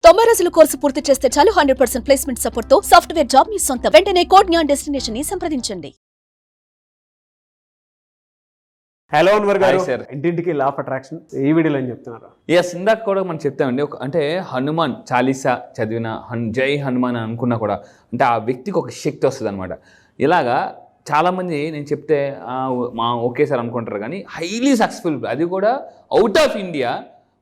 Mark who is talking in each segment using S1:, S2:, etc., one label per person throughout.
S1: 90 రోజుల కోర్సు పూర్తి చేస్తే చాలు 100% ప్లేస్మెంట్ సపోర్ట్ తో సాఫ్ట్వేర్ జాబ్ మీ సొంత. వెంటనే కోడ్ జ్ఞాన్ డెస్టినేషన్ ని సంప్రదించండి.
S2: హలో అన్వర్ గారు,
S3: సార్.
S2: ఇంటింటికి లా ఆఫ్ అట్రాక్షన్ ఈ వీడియోలో ఏం చెప్తున్నారు?
S3: ఎస్, ఇందాక కూడా మనం చెప్తామండి. అంటే హనుమాన్ చాలీసా చదివిన జై హనుమాన్ అని అనుకున్నా కూడా అంటే ఆ వ్యక్తికి ఒక శక్తి వస్తుంది అనమాట. ఇలాగా చాలామంది నేను చెప్తే ఓకే సార్ అనుకుంటారు, కానీ హైలీ సక్సెస్ఫుల్, అది కూడా అవుట్ ఆఫ్ ఇండియా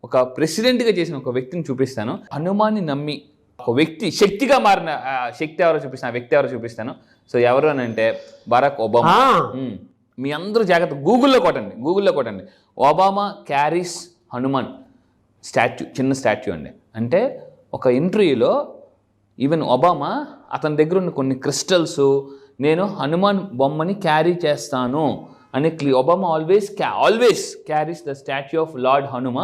S3: ఒక ప్రెసిడెంట్గా చేసిన ఒక వ్యక్తిని చూపిస్తాను. హనుమాన్ని నమ్మి ఒక వ్యక్తి శక్తిగా మారిన శక్తి ఎవరో చూపిస్తాను, ఆ వ్యక్తి ఎవరో చూపిస్తాను. సో ఎవరు అని అంటే బరాక్ ఒబామా. మీ అందరూ జాగ్రత్త గూగుల్లో కొట్టండి ఒబామా క్యారీస్ హనుమాన్ స్టాచ్యూ, చిన్న స్టాచ్యూ అండి. అంటే ఒక ఇంటర్వ్యూలో ఈవెన్ ఒబామా అతని దగ్గర ఉన్న కొన్ని క్రిస్టల్స్, నేను హనుమాన్ బొమ్మని క్యారీ చేస్తాను అని Obama always carries the statue of lord Hanuma.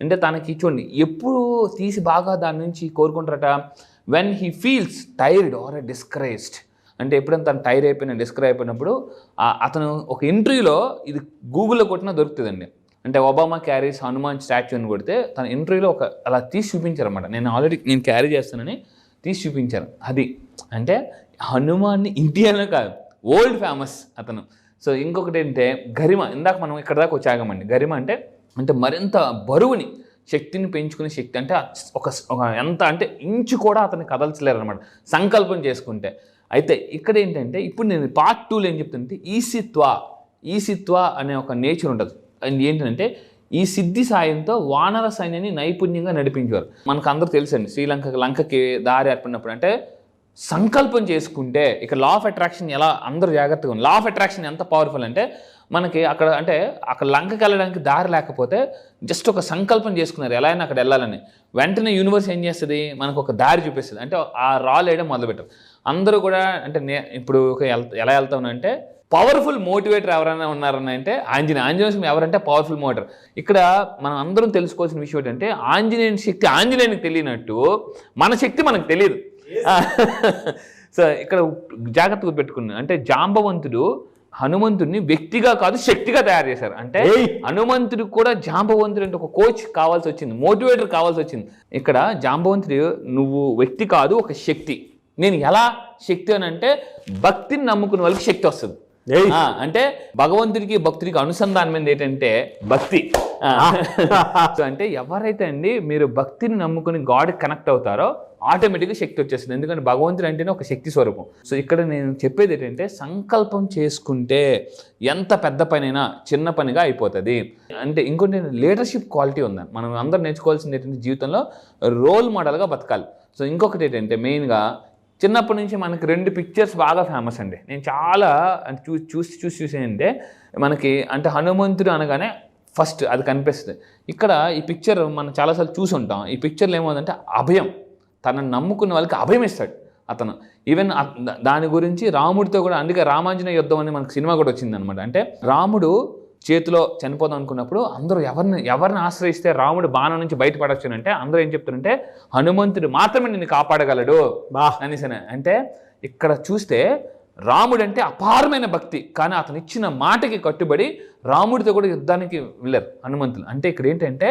S3: అంటే తనకి చూడండి ఎప్పుడు తీసి బాగా దాని నుంచి కోరుకుంటారట, when he feels tired or discouraged. అంటే ఎప్పుడైనా తను టైర్ అయిపోయిన డిస్కరేజ్ అయిపోయినప్పుడు అతను ఒక ఇంటర్వ్యూలో ఇది గూగుల్లో కొట్టినా దొరుకుతుందండి. అంటే ఒబామా క్యారీస్ హనుమాన్ స్టాచ్యూ అని కొడితే తన ఇంటర్వ్యూలో అలా తీసి చూపించారు అనమాట. నేను క్యారీ చేస్తానని తీసి చూపించారు. అది అంటే హనుమాన్ని ఇండియాలో కాదు, వరల్డ్ ఫేమస్ అతను. సో ఇంకొకటి ఏంటంటే గరిమ. ఇందాక మనం ఇక్కడ దాకా వచ్చాగమండి. గరిమ అంటే మరింత బరువుని, శక్తిని పెంచుకునే శక్తి. అంటే ఒక ఎంత అంటే ఇంచు కూడా అతన్ని కదల్చలేరు అనమాట సంకల్పం చేసుకుంటే. అయితే ఇక్కడ ఏంటంటే ఇప్పుడు నేను పార్ట్ 2లో ఏం చెప్తుంటే ఈసిత్వ అనే ఒక నేచర్ ఉంటుంది. అండ్ ఏంటంటే ఈ సిద్ధి సాయంతో వానర సైన్యాన్ని నైపుణ్యంగా నడిపించేవారు. మనకు అందరూ తెలుసండి, లంకకి దారి ఏర్పడినప్పుడు అంటే సంకల్పం చేసుకుంటే. ఇక్కడ లా ఆఫ్ అట్రాక్షన్ ఎలా అందరూ జాగ్రత్తగా ఉంది. లా ఆఫ్ అట్రాక్షన్ ఎంత పవర్ఫుల్ అంటే మనకి అక్కడ లంకకి వెళ్ళడానికి దారి లేకపోతే జస్ట్ ఒక సంకల్పం చేసుకున్నారు ఎలా అయినా అక్కడ వెళ్ళాలని. వెంటనే యూనివర్స్ ఏం చేస్తుంది, మనకు ఒక దారి చూపిస్తుంది. అంటే ఆ రాళ్ళు వేయడం మొదలుపెట్టారు అందరూ కూడా. అంటే ఇప్పుడు ఎలా వెళ్తామనంటే పవర్ఫుల్ మోటివేటర్ ఎవరైనా ఉన్నారని అంటే ఆంజనేయ ఎవరంటే పవర్ఫుల్ మోటివేటర్. ఇక్కడ మనం అందరం తెలుసుకోవాల్సిన విషయం ఏంటంటే ఆంజనేయుని శక్తి ఆంజనేయునికి తెలియనట్టు మన శక్తి మనకు తెలియదు. సో ఇక్కడ జాగ్రత్త గుర్తుపెట్టుకున్నాను. అంటే జాంబవంతుడు హనుమంతుడిని వ్యక్తిగా కాదు శక్తిగా తయారు చేశారు. అంటే హనుమంతుడికి కూడా జాంబవంతుడు అంటే ఒక కోచ్ కావాల్సి వచ్చింది, మోటివేటర్ కావాల్సి వచ్చింది. ఇక్కడ జాంబవంతుడు నువ్వు వ్యక్తి కాదు, ఒక శక్తి. నేను ఎలా శక్తి అని అంటే భక్తిని నమ్ముకునే వాళ్ళకి శక్తి వస్తుంది. అంటే భగవంతుడికి భక్తుడికి అనుసంధానం ఏంటంటే భక్తి. సో అంటే ఎవరైతే అండి మీరు భక్తిని నమ్ముకుని గాడ్ కనెక్ట్ అవుతారో ఆటోమేటిక్గా శక్తి వచ్చేస్తుంది. ఎందుకంటే భగవంతుడు అంటేనే ఒక శక్తి స్వరూపం. సో ఇక్కడ నేను చెప్పేది ఏంటంటే సంకల్పం చేసుకుంటే ఎంత పెద్ద పనైనా చిన్న పనిగా అయిపోతుంది. అంటే ఇంకొన్ని లీడర్షిప్ క్వాలిటీ ఉందని మనం అందరూ నేర్చుకోవాల్సింది ఏంటంటే జీవితంలో రోల్ మోడల్గా బతకాలి. సో ఇంకొకటి ఏంటంటే మెయిన్గా చిన్నప్పటి నుంచి మనకి 2 పిక్చర్స్ బాగా ఫేమస్ అండి. నేను చాలా చూసి అంటే మనకి అంటే హనుమంతుడు అనగానే ఫస్ట్ అది కనిపిస్తుంది. ఇక్కడ ఈ పిక్చర్ మనం చాలాసార్లు చూసి ఉంటాం. ఈ పిక్చర్లో ఏమవుతుందంటే అభయం, తనను నమ్ముకున్న వాళ్ళకి అభయం ఇస్తాడు అతను. ఈవెన్ దాని గురించి రాముడితో కూడా, అందుకే రామాంజనేయ యుద్ధం అని మనకు సినిమా కూడా వచ్చింది అనమాట. అంటే రాముడు చేతిలో చనిపోదాం అనుకున్నప్పుడు అందరూ ఎవరిని ఆశ్రయిస్తే రాముడు బాణం నుంచి బయటపడచ్చు అంటే అందరూ ఏం చెప్తారంటే హనుమంతుడు మాత్రమే నిన్ను కాపాడగలడు అనేసి. అంటే ఇక్కడ చూస్తే రాముడు అంటే అపారమైన భక్తి, కానీ అతను ఇచ్చిన మాటకి కట్టుబడి రాముడితో కూడా యుద్ధానికి వెళ్ళారు హనుమంతులు. అంటే ఇక్కడ ఏంటంటే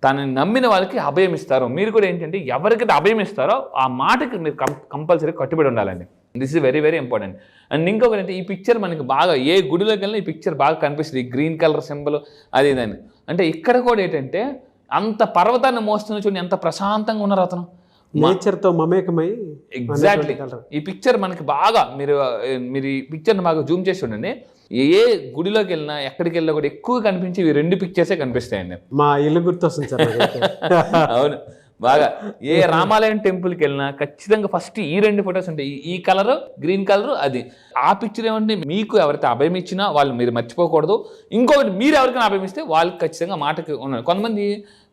S3: తనని నమ్మిన వాళ్ళకి అభయం ఇస్తారు. మీరు కూడా ఏంటంటే ఎవరికైతే అభయం ఇస్తారో ఆ మాటకి మీరు కంపల్సరీ కట్టుబడి ఉండాలండి. This is very very important. And ఇంకొకటి అంటే ఈ పిక్చర్ మనకి బాగా ఏ గుడిలోకి వెళ్ళినా ఈ పిక్చర్ బాగా కనిపిస్తుంది, ఈ గ్రీన్ కలర్ సింబల్ అది ఇదని. అంటే ఇక్కడ కూడా ఏంటంటే అంత పర్వతాన్ని మోస్తున్న చూడండి ఎంత ప్రశాంతంగా ఉన్నారు అతను,
S2: నేచర్తో మమేకమై.
S3: ఎగ్జాక్ట్లీ ఈ పిక్చర్ మనకి బాగా మీరు ఈ పిక్చర్ని బాగా జూమ్ చేసి చూడండి. ఏ గుడిలోకి వెళ్ళినా ఎక్కడికి వెళ్ళినా కూడా ఎక్కువ కనిపించి ఈ 2 పిక్చర్సే కనిపిస్తాయండి.
S2: మా ఇల్లు గుర్తొస్తుంది సార్.
S3: అవును, బాగా ఏ రామాలయం టెంపుల్కి వెళ్ళినా ఖచ్చితంగా ఫస్ట్ ఈ 2 ఫొటోస్ ఉంటాయి. ఈ కలర్ గ్రీన్ కలర్ అది. ఆ పిక్చర్ ఏమంటే మీకు ఎవరైతే అభయం ఇచ్చినా వాళ్ళు మీరు మర్చిపోకూడదు. ఇంకొకటి మీరు ఎవరికైనా అభయం ఇస్తే వాళ్ళకి ఖచ్చితంగా మాటకి ఉన్నారు. కొంతమంది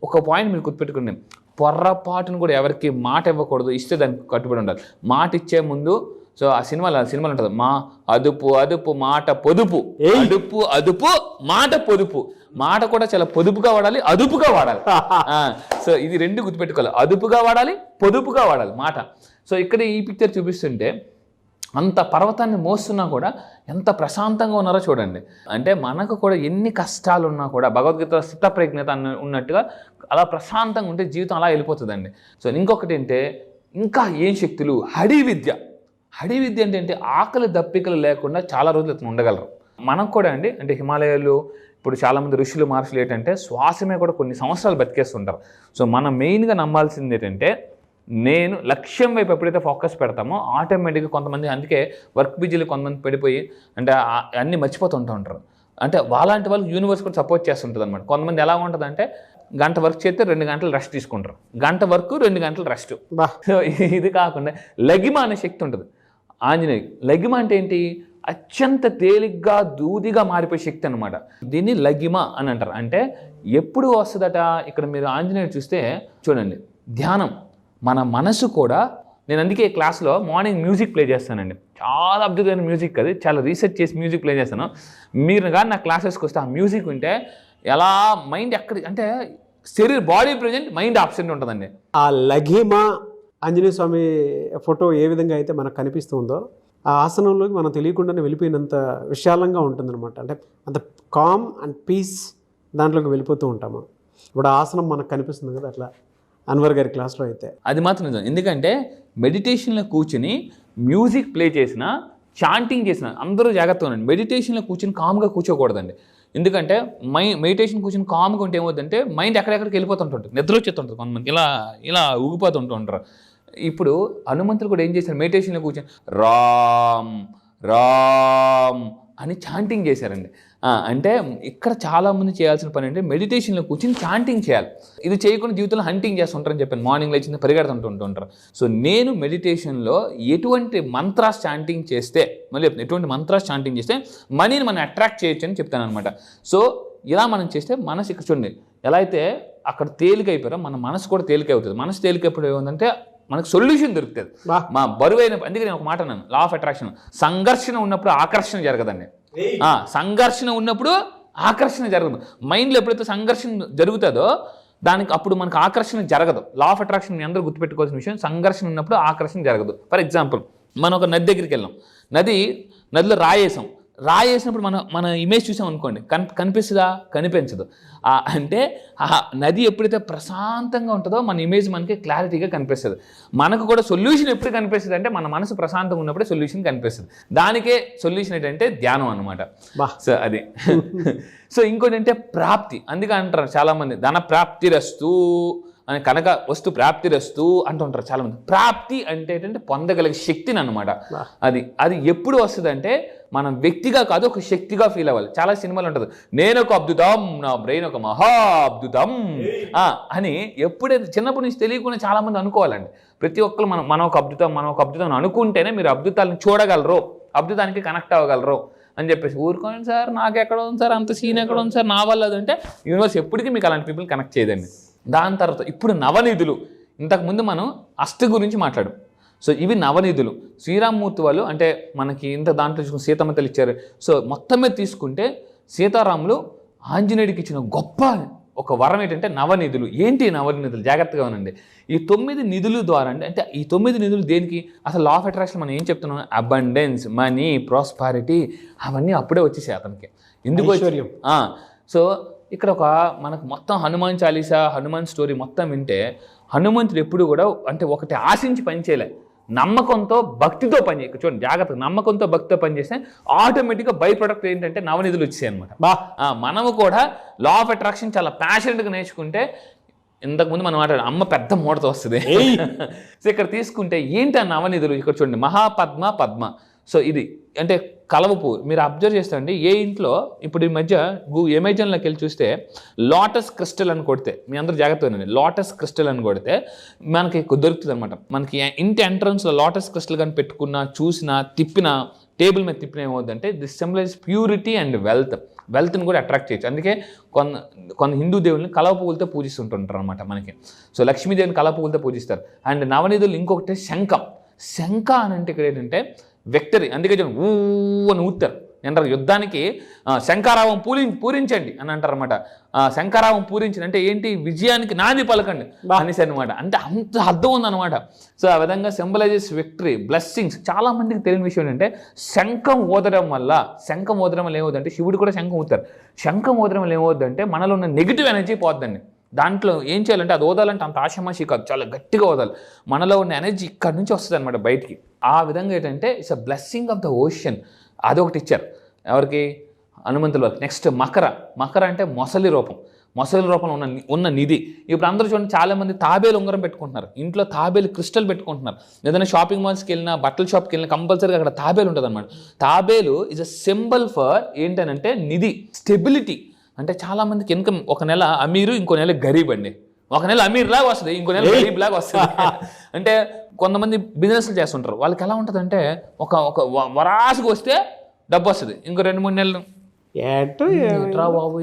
S3: ఒక పాయింట్ మీరు గుర్తుపెట్టుకోండి, పొర్రపాటును కూడా ఎవరికి మాట ఇవ్వకూడదు, ఇస్తే దానికి కట్టుబడి ఉండాలి. మాట ఇచ్చే ముందు సో ఆ సినిమాలో ఉంటుంది, మా అదుపు మాట పొదుపు, అదుపు మాట పొదుపు. మాట కూడా చాలా పొదుపుగా వాడాలి, అదుపుగా వాడాలి. సో ఇది 2 గుర్తుపెట్టుకోవాలి, అదుపుగా వాడాలి, పొదుపుగా వాడాలి మాట. సో ఇక్కడ ఈ పిక్చర్ చూపిస్తుంటే అంత పర్వతాన్ని మోస్తున్నా కూడా ఎంత ప్రశాంతంగా ఉన్నారో చూడండి. అంటే మనకు కూడా ఎన్ని కష్టాలు ఉన్నా కూడా భగవద్గీత స్థితప్రజ్ఞత ఉన్నట్టుగా అలా ప్రశాంతంగా ఉంటే జీవితం అలా వెళ్ళిపోతుందండి. సో ఇంకొకటి ఏంటంటే ఇంకా ఏం శక్తులు, హడి విద్య. హడి విద్య అంటే ఆకలి దప్పికలు లేకుండా చాలా రోజులు అతను ఉండగలరు. మనకు కూడా అండి అంటే హిమాలయాలు ఇప్పుడు చాలామంది ఋషులు మహర్షులు ఏంటంటే శ్వాసమే కూడా కొన్ని సంవత్సరాలు బతికేస్తుంటారు. సో మనం మెయిన్గా నమ్మాల్సింది ఏంటంటే నేను లక్ష్యం వైపు ఎప్పుడైతే ఫోకస్ పెడతామో ఆటోమేటిక్గా కొంతమంది అందుకే వర్క్ బిజీలు కొంతమంది పడిపోయి అంటే అన్నీ మర్చిపోతుంటూ ఉంటారు. అంటే వాళ్ళంటి వాళ్ళకి యూనివర్స్ కూడా సపోర్ట్ చేస్తుంటుంది అనమాట. కొంతమంది ఎలా ఉంటుందంటే గంట వర్క్ చేస్తే 2 గంటలు రెస్ట్ తీసుకుంటారు, గంట వర్క్ 2 గంటలు రెస్ట్. సో ఇది కాకుండా లగిమ అనే శక్తి ఉంటుంది ఆంజనేయ. లగిమ అంటే ఏంటి? అత్యంత తేలిగ్గా దూదిగా మారిపోయే శక్తి అనమాట. దీన్ని లగిమ అని అంటారు. అంటే ఎప్పుడు వస్తుందట? ఇక్కడ మీరు ఆంజనేయుడు చూస్తే చూడండి, ధ్యానం. మన మనసు కూడా, నేను అందుకే క్లాస్లో మార్నింగ్ మ్యూజిక్ ప్లే చేస్తానండి. చాలా అద్భుతమైన మ్యూజిక్, అది చాలా రీసెర్చ్ చేసి మ్యూజిక్ ప్లే చేస్తాను. మీరు కానీ నా క్లాసెస్కి వస్తే ఆ మ్యూజిక్ వింటే ఎలా మైండ్ ఎక్కడ అంటే బాడీ ప్రజెంట్, మైండ్ ఆబ్సెంట్ ఉంటుందండి.
S2: ఆ లఘిమ ఆంజనేయ స్వామి ఫోటో ఏ విధంగా అయితే మనకు కనిపిస్తుందో ఆ ఆసనంలోకి మనం తెలియకుండానే వెళ్ళిపోయినంత విశాలంగా ఉంటుందన్నమాట. అంటే అంత కామ్ అండ్ పీస్ దాంట్లోకి వెళ్ళిపోతూ ఉంటాము. ఇప్పుడు ఆ ఆసనం మనకు కనిపిస్తుంది కదా, అట్లా అన్వర్ గారి క్లాస్లో అయితే
S3: అది మాత్రం నిజం. ఎందుకంటే మెడిటేషన్లో కూర్చుని మ్యూజిక్ ప్లే చేసిన, చాంటింగ్ చేసిన అందరూ జాగ్రత్తగా ఉండండి. మెడిటేషన్లో కూర్చుని కామ్గా కూర్చోకూడదండి. ఎందుకంటే మెడిటేషన్ కూర్చొని కామ్గా ఉంటే ఏమవుతుందంటే మైండ్ ఎక్కడెక్కడికి వెళ్ళిపోతుంటుంది, నిద్ర వచ్చేస్తుంటుంది, కొంతమంది ఇలా ఇలా ఊగిపోతుంటూ ఉంటారు. ఇప్పుడు హనుమంతుడు కూడా ఏం చేశారు? మెడిటేషన్లో కూర్చొని రామ్ రామ్ అని చాంటింగ్ చేశారండి. అంటే ఇక్కడ చాలామంది చేయాల్సిన పని అంటే మెడిటేషన్లో కూర్చొని చాంటింగ్ చేయాలి. ఇది చేయకుండా జీవితంలో హంటింగ్ చేస్తుంటారని చెప్పాను, మార్నింగ్ లేచింది పరిగెడుతుంటుంటారు. సో నేను మెడిటేషన్లో ఎటువంటి మంత్రాస్ చాంటింగ్ చేస్తే, మళ్ళీ ఎటువంటి మంత్రాస్ చాంటింగ్ చేస్తే మనీని మనం అట్రాక్ట్ చేయొచ్చు అని చెప్తాను అనమాట. సో ఇలా మనం చేస్తే మనసు ఇక్కడ చూడండి ఎలా అయితే అక్కడ తేలిక అయిపోయారో మన మనసు కూడా తేలిక అవుతుంది. మనసు తేలిక అయిపోయి ఏముందంటే మనకు సొల్యూషన్ దొరుకుతుంది. మా బరువైన, అందుకే నేను ఒక మాట అన్నాను, లా ఆఫ్ అట్రాక్షన్. సంఘర్షణ ఉన్నప్పుడు ఆకర్షణ జరగదండి. సంఘర్షణ ఉన్నప్పుడు ఆకర్షణ జరగదు. మైండ్లో ఎప్పుడైతే సంఘర్షణ జరుగుతుందో దానికి అప్పుడు మనకు ఆకర్షణ జరగదు. లా ఆఫ్ అట్రాక్షన్ మీ అందరూ గుర్తుపెట్టుకోవాల్సిన విషయం, సంఘర్షణ ఉన్నప్పుడు ఆకర్షణ జరగదు. ఫర్ ఎగ్జాంపుల్ మనం ఒక నది దగ్గరికి వెళ్ళాం, నదిలో రాయేసినప్పుడు మన ఇమేజ్ చూసాం అనుకోండి, కనిపిస్తుందా? కనిపించదు. అంటే ఆ నది ఎప్పుడైతే ప్రశాంతంగా ఉంటుందో మన ఇమేజ్ మనకి క్లారిటీగా కనిపిస్తుంది. మనకు కూడా సొల్యూషన్ ఎప్పుడు కనిపిస్తుంది అంటే మన మనసు ప్రశాంతంగా ఉన్నప్పుడే సొల్యూషన్ కనిపిస్తుంది. దానికే సొల్యూషన్ ఏంటంటే ధ్యానం అనమాట. సో అది. సో ఇంకోటి అంటే ప్రాప్తి. అందుకే అంటారు చాలామంది ధన ప్రాప్తిరస్తు అని, కనుక వస్తు ప్రాప్తిరస్తు అంటుంటారు చాలామంది. ప్రాప్తి అంటే ఏంటంటే పొందగలిగే శక్తిని అనమాట. అది ఎప్పుడు వస్తుంది అంటే మనం వ్యక్తిగా కాదు, ఒక శక్తిగా ఫీల్ అవ్వాలి. చాలా సినిమాలు ఉంటుంది, నేను ఒక అద్భుతం, నా బ్రెయిన్ ఒక మహా అద్భుతం అని ఎప్పుడైతే చిన్నప్పటి నుంచి తెలియకుండా చాలామంది అనుకోవాలండి. ప్రతి ఒక్కరు మనం ఒక అద్భుతం అనుకుంటేనే మీరు అద్భుతాలను చూడగలరు, అద్భుతానికి కనెక్ట్ అవ్వగలరు అని చెప్పేసి ఊరుకోండి సార్, నాకు ఎక్కడ ఉంది సార్, అంత సీన్ ఎక్కడ ఉంది సార్, నా వల్ల అదంటే యూనివర్స్ ఎప్పటికీ మీకు అలాంటి పీపుల్ కనెక్ట్ చేయదండి. దాని తర్వాత ఇప్పుడు నవనిధులు. ఇంతకుముందు మనం అష్ట గురించి మాట్లాడు. సో ఇవి నవనిధులు. శ్రీరామమూర్తి వాళ్ళు అంటే మనకి ఇంత దాంట్లో చూసుకుని సీతమ్మ తల్లి ఇచ్చారు. సో మొత్తం మీద తీసుకుంటే సీతారాములు ఆంజనేయుడికి ఇచ్చిన గొప్ప ఒక వరం ఏంటంటే నవనిధులు. ఏంటి నవనిధులు? జాగ్రత్తగా ఉనండి. ఈ 9 నిధుల ద్వారా అంటే ఈ 9 నిధులు దేనికి? అసలు లా ఆఫ్ అట్రాక్షన్ మనం ఏం చెప్తున్నాం? అబండెన్స్, మనీ, ప్రాస్పారిటీ అవన్నీ అప్పుడే వచ్చేసాయి అతనికి. ఎందుకు? సో ఇక్కడ మనకు మొత్తం హనుమాన్ చాలీసా, హనుమాన్ స్టోరీ మొత్తం వింటే హనుమంతుడు ఎప్పుడు కూడా అంటే ఒకటి ఆశించి పనిచేయలే, నమ్మకంతో భక్తితో పనిచేయ. చూడండి జాగ్రత్తగా, నమ్మకంతో భక్తితో పనిచేస్తే ఆటోమేటిక్గా బై ప్రొడక్ట్ ఏంటంటే నవనిధులు వచ్చాయి అనమాట. మనము కూడా లా ఆఫ్ అట్రాక్షన్ చాలా ప్యాషనెట్గా నేర్చుకుంటే, ఇంతకుముందు మనం మాట్లాడాలి అమ్మ పెద్ద మూటతో వస్తుంది. సో ఇక్కడ తీసుకుంటే ఏంటి ఆ నవనిధులు? ఇక్కడ చూడండి, పద్మ. సో ఇది అంటే కలవ పువ్వు. మీరు అబ్జర్వ్ చేస్తారండి, ఏ ఇంట్లో ఇప్పుడు ఈ మధ్య అమెజాన్లోకి వెళ్ళి చూస్తే లోటస్ క్రిస్టల్ అని కొడితే, మీ అందరూ జాగ్రత్తగా ఉండండి, లోటస్ క్రిస్టల్ అని కొడితే మనకి దొరుకుతుంది అనమాట. మనకి ఇంటి ఎంట్రన్స్లో లోటస్ క్రిస్టల్ కానీ పెట్టుకున్నా, చూసినా, తిప్పినా, టేబుల్ మీద తిప్పిన ఏమవుతుందంటే దిస్ సింబలైజ్ ప్యూరిటీ అండ్ వెల్త్ని కూడా అట్రాక్ట్ చేయొచ్చు. అందుకే కొన్ని హిందూ దేవుల్ని కలవ పువ్వులతో పూజిస్తుంటుంటారు అనమాట మనకి. సో లక్ష్మీదేవిని కలవ పువ్వులతో పూజిస్తారు. అండ్ నవనిధులు ఇంకొకటి శంఖ అని అంటే ఇక్కడ ఏంటంటే విక్టరీ. అందుకే ఊ అని ఊతారు, అంటారు యుద్ధానికి శంఖారావం పూరించండి అని అంటారు అనమాట. శంఖారావం పూరించండి అంటే ఏంటి, విజయానికి నాంది పలకండి అనేసి అనమాట. అంటే అంత అర్థం ఉందన్నమాట. సో ఆ విధంగా సింబలైజెస్ విక్టరీ, బ్లెస్సింగ్స్. చాలా మందికి తెలియని విషయం ఏంటంటే శంఖం ఊదడం వల్ల ఏమవుతుందంటే, శివుడు కూడా శంఖం ఊతారు. శంఖం ఊదడం వల్ల ఏమవుతుందంటే మనలో ఉన్న నెగిటివ్ ఎనర్జీ పోద్దండి. దాంట్లో ఏం చేయాలంటే అది ఓదాలంటే అంత ఆషమాషి కాదు, చాలా గట్టిగా ఓదాలి. మనలో ఉన్న ఎనర్జీ ఇక్కడ నుంచి వస్తుంది అనమాట బయటికి. ఆ విధంగా ఏంటంటే it's a blessing of the ocean. అదొకటి ఇచ్చారు ఎవరికి, హనుమంతుల వారికి. నెక్స్ట్ మకర అంటే మొసలి రూపంలో ఉన్న నిధి. ఇప్పుడు అందరూ చూడండి, చాలామంది తాబేలు ఉంగరం పెట్టుకుంటున్నారు, ఇంట్లో తాబేలు క్రిస్టల్ పెట్టుకుంటున్నారు. ఏదైనా షాపింగ్ మాల్స్కి వెళ్ళినా, బట్టల షాప్కి వెళ్ళినా కంపల్సరీగా అక్కడ తాబేలు ఉంటుంది అనమాట. తాబేలు ఈజ్ అ సింబల్ ఫర్ ఏంటనంటే నిధి, స్టెబిలిటీ. అంటే చాలామందికి ఇన్కమ్ ఒక నెల అమీరు, ఇంకో నెల గరీబ్ అండి. ఒక నెల అమీర్ లాగా వస్తుంది, ఇంకో నెల గరీబ్ లాగా వస్తుంది. అంటే కొంతమంది బిజినెస్లు చేస్తుంటారు, వాళ్ళకి ఎలా ఉంటుంది అంటే ఒక వరాసుకు వస్తే డబ్బు వస్తుంది, ఇంకో 2-3 నెలలు ఏట్రా బాబు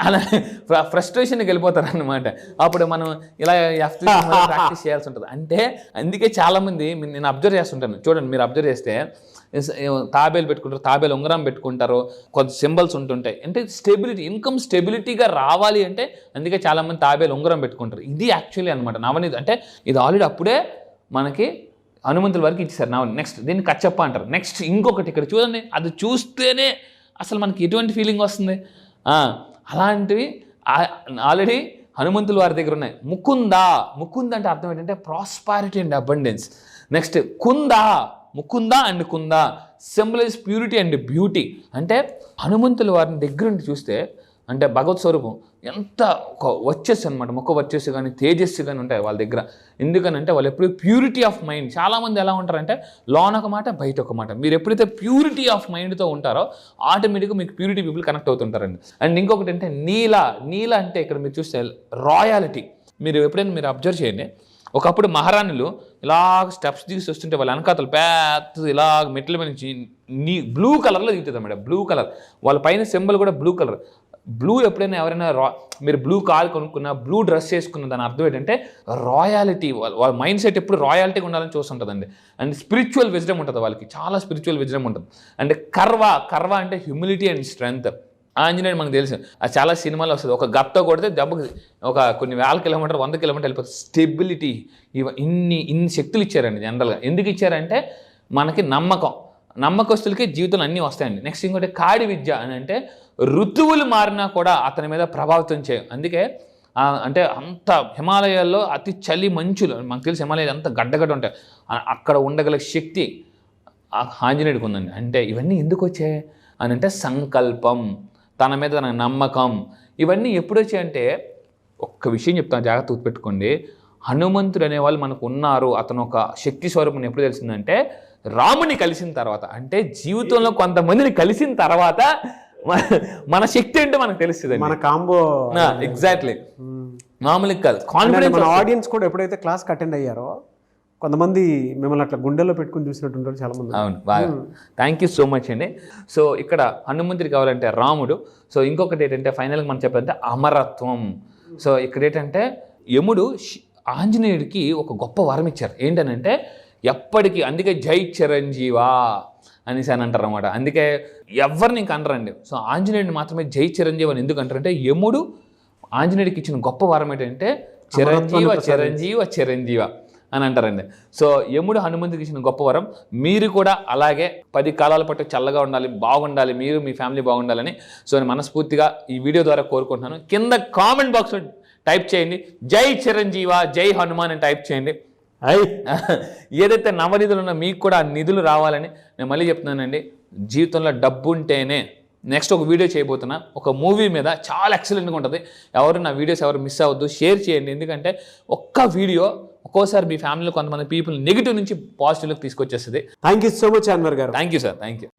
S3: అలా ఫ్రస్ట్రేషన్కి వెళ్ళిపోతారు అనమాట. అప్పుడు మనం ఇలా ప్రాక్టీస్ చేయాల్సి ఉంటుంది. అంటే అందుకే చాలామంది నేను అబ్జర్వ్ చేస్తుంటాను, చూడండి మీరు అబ్జర్వ్ చేస్తే తాబేలు పెట్టుకుంటారు, తాబేలు ఉంగరం పెట్టుకుంటారు, కొంత సింబల్స్ ఉంటుంటాయి. అంటే స్టెబిలిటీ, ఇన్కమ్ స్టెబిలిటీగా రావాలి అంటే అందుకే చాలామంది తాబేలు ఉంగరం పెట్టుకుంటారు. ఇది యాక్చువల్లీ అనమాట నవనీతి. అంటే ఇది ఆల్రెడీ అప్పుడే మనకి హనుమంతుల వారికి ఇచ్చేసారు నవని. నెక్స్ట్ దీన్ని కచ్చప్ప అంటారు. నెక్స్ట్ ఇంకొకటి ఇక్కడ చూడండి, అది చూస్తేనే అసలు మనకి ఎటువంటి ఫీలింగ్ వస్తుంది. అలాంటివి ఆల్రెడీ హనుమంతుల వారి దగ్గర ఉన్నాయి. ముకుంద అంటే అర్థం ఏంటంటే prosperity and abundance. Next Mukunda and Kunda symbolize purity and beauty. అంటే హనుమంతుల వారిని దగ్గర నుండి చూస్తే అంటే భగవత్ స్వరూపం ఎంత ఒక వచ్చేసి అనమాట, ముఖ వచ్చేసి కానీ తేజస్సు కానీ ఉంటాయి వాళ్ళ దగ్గర. ఎందుకనంటే వాళ్ళు ఎప్పుడు ప్యూరిటీ ఆఫ్ మైండ్. చాలామంది ఎలా ఉంటారంటే లోన ఒక మాట బయట ఒక మాట. మీరు ఎప్పుడైతే ప్యూరిటీ ఆఫ్ మైండ్తో ఉంటారో ఆటోమేటిక్గా మీకు ప్యూరిటీ పీపుల్ కనెక్ట్ అవుతుంటారండి. అండ్ ఇంకొకటి అంటే నీల అంటే ఇక్కడ మీరు చూస్తే రాయాలిటీ. మీరు ఎప్పుడైనా మీరు అబ్జర్వ్ చేయండి, ఒకప్పుడు మహారాణులు ఇలాగ స్టెప్స్ తీసి వస్తుంటే వాళ్ళ వెనకాతలు పెద్ద ఇలాగ మెట్ల మీద నుంచి బ్లూ కలర్లో దిగుతుంది అన్నమాట. బ్లూ కలర్, వాళ్ళ పైన సింబల్ కూడా బ్లూ కలర్. బ్లూ ఎప్పుడైనా ఎవరైనా మీరు బ్లూ కార్ కొనుక్కున్న, బ్లూ డ్రెస్ చేసుకున్న, దాని అర్థం ఏంటంటే రాయాలిటీ. వాళ్ళ మైండ్ సెట్ ఎప్పుడు రాయాలిటీగా ఉండాలని చూస్తుంటుందండి. అండ్ స్పిరిచువల్ విజ్డమ్ ఉంటుంది వాళ్ళకి, చాలా స్పిరిచువల్ విజ్డమ్ ఉంటుంది. అండ్ కర్వ అంటే హ్యూమిలిటీ అండ్ స్ట్రెంగ్త్. ఆంజనేయుడు మనకు తెలుసు, అది చాలా సినిమాలో వస్తుంది. ఒక గత్తో కొడితే దెబ్బకి ఒక కొన్ని వేల కిలోమీటర్ 100 కిలోమీటర్ వెళ్ళిపోతుంది. స్టెబిలిటీ. ఇన్ని శక్తులు ఇచ్చారండి జనరల్గా. ఎందుకు ఇచ్చారంటే మనకి నమ్మకస్తులకి జీవితంలో అన్నీ వస్తాయండి. నెక్స్ట్ ఇంకోటి కాడి విద్య అని అంటే ఋతువులు మారినా కూడా అతని మీద ప్రభావితం చేయ. అందుకే అంటే అంత హిమాలయాల్లో అతి చలి మంచులు, మనకు తెలిసి హిమాలయాలు అంత గడ్డగడ్డ ఉంటాయి, అక్కడ ఉండగల శక్తి ఆంజనేయుడికి ఉందండి. అంటే ఇవన్నీ ఎందుకు వచ్చాయి అని అంటే సంకల్పం, తన మీద తన నమ్మకం. ఇవన్నీ ఎప్పుడు వచ్చాయంటే ఒక్క విషయం చెప్తాను, జాగ్రత్త గుర్తుపెట్టుకోండి. హనుమంతుడు అనేవాళ్ళు మనకు ఉన్నారు, అతను ఒక శక్తి స్వరూపం ఎప్పుడు తెలిసిందంటే రాముని కలిసిన తర్వాత. అంటే జీవితంలో కొంతమందిని కలిసిన తర్వాత మన శక్తి ఏంటో మనకు తెలుస్తుంది,
S2: మన కాంబో.
S3: ఎగ్జాక్ట్లీ, మామూలుగా కాదు. కాన్ఫిడెన్స్.
S2: మన ఆడియన్స్ కూడా ఎప్పుడైతే క్లాస్కి అటెండ్ అయ్యారో కొంతమంది మిమ్మల్ని అట్లా గుండెల్లో పెట్టుకుని చూసినట్టుంటారు చాలా మంది.
S3: అవును, బాగా థ్యాంక్ యూ సో మచ్ అండి. సో ఇక్కడ హనుమంతుడికి కావాలంటే రాముడు. సో ఇంకొకటి ఏంటంటే ఫైనల్గా మనం చెప్పాలంటే అమరత్వం. సో ఇక్కడ ఏంటంటే యముడు ఆంజనేయుడికి ఒక గొప్ప వరం ఇచ్చారు. ఏంటనంటే ఎప్పటికీ, అందుకే జై చిరంజీవా అనేసి అని అంటారు అనమాట. అందుకే ఎవరిని ఇంక అనరండి. సో ఆంజనేయుడిని మాత్రమే జై చిరంజీవి అని ఎందుకు అంటారంటే యముడు ఆంజనేయుడికి ఇచ్చిన గొప్ప వరం ఏంటంటే చిరంజీవ అని అంటారండి. సో యముడు హనుమంతుడికి ఇచ్చిన గొప్ప వరం. మీరు కూడా అలాగే 10 కాలాల పాటు చల్లగా ఉండాలి, బాగుండాలి, మీరు మీ ఫ్యామిలీ బాగుండాలని సో నేను మనస్ఫూర్తిగా ఈ వీడియో ద్వారా కోరుకుంటున్నాను. కింద కామెంట్ బాక్స్లో టైప్ చేయండి, జై చిరంజీవ, జై హనుమాన్ అని టైప్ చేయండి. ఏదైతే నవనిధులు ఉన్నా మీకు కూడా ఆ నిధులు రావాలని నేను మళ్ళీ చెప్తున్నానండి. జీవితంలో డబ్బు ఉంటేనే. నెక్స్ట్ ఒక వీడియో చేయబోతున్నా, ఒక మూవీ మీద, చాలా ఎక్సలెంట్గా ఉంటుంది. ఎవరు నా వీడియోస్ ఎవరు మిస్ అవ్వద్దు, షేర్ చేయండి. ఎందుకంటే ఒక్క వీడియో ఒక్కోసారి మీ ఫ్యామిలీలో కొంతమంది పీపుల్ నెగిటివ్ నుంచి పాజిటివ్లోకి తీసుకొచ్చేస్తుంది.
S2: Thank you so much Anwar garu.
S3: Thank you sir, thank you.